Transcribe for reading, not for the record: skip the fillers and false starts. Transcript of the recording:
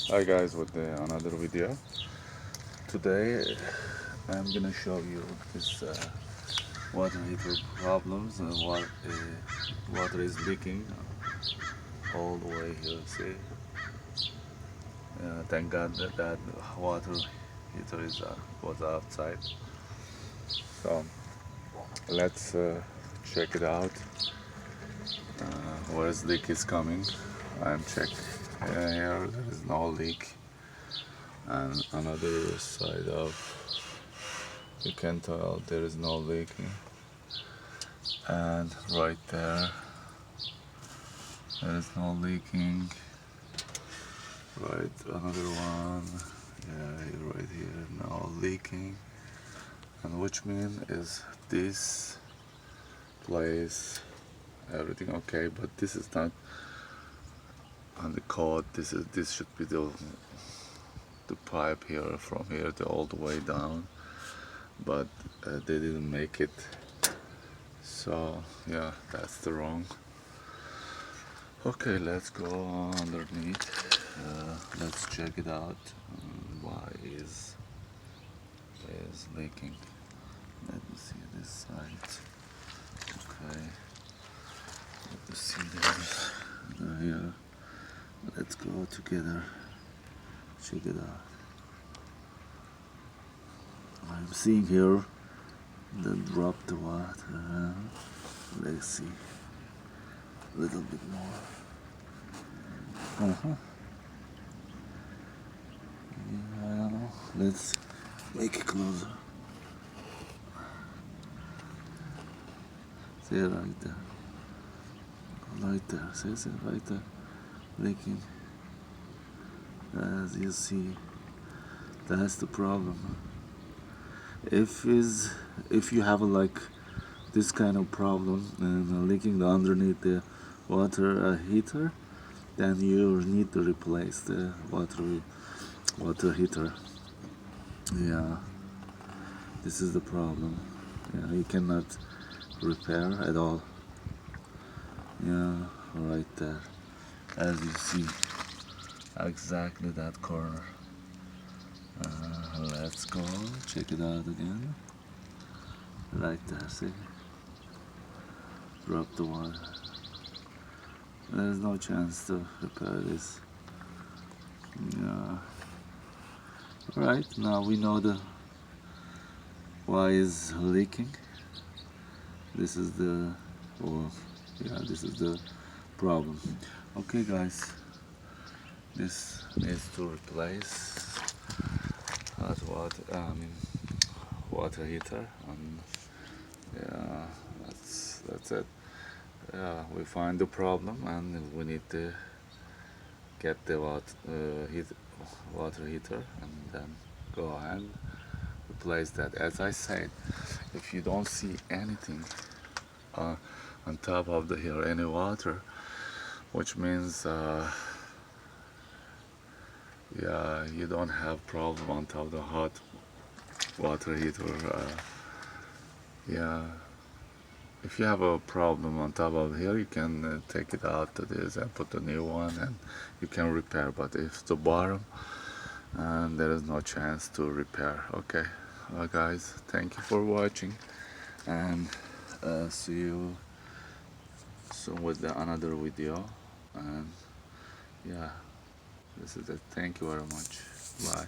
Hi guys, with another video. Today I'm gonna show you this water heater problems and what water is leaking all the way here. See, thank God that water heater is was outside. So let's check it out. Where is leak is coming? I'm checking here. There is no leak, and another side of you can tell there is no leaking. And right there is no leaking. Right, another one. Yeah, right here, no leaking. And which means is this place everything okay, but this is not on the code. This should be the pipe here from here to all the way down, but they didn't make it. So yeah, that's the wrong. Okay, let's go underneath. Let's check it out. Why is leaking? Let me see this side. Okay, let me see there. Here. Let's go together. Check it out. I'm seeing here the drop the water. Let's see. A little bit more. Yeah, I don't know. Let's make it closer. See right there. Right there. See right there. Leaking. As you see, that's the problem. If you have like this kind of problem and leaking underneath the water heater, then you need to replace the water heater. Yeah, this is the problem. Yeah, you cannot repair at all. Yeah, right there, as you see, exactly that corner. Let's go check it out again. Right there, see? Drop the water. There's no chance to repair this. Yeah. Right, now we know the why is leaking. This is the, or yeah, this is the problem. Okay guys, this needs to replace water heater, and yeah, that's it. Yeah, we find the problem and we need to get the water heater and then go ahead replace that. As I said, if you don't see anything uh, on top of the here, any water, which means yeah, you don't have problem on top of the hot water heater. Yeah, if you have a problem on top of here, you can take it out to this and put a new one and you can repair. But if the bottom, and there is no chance to repair. Okay, guys, thank you for watching, and see you soon with another video. And yeah, this is it. Thank you very much. Bye.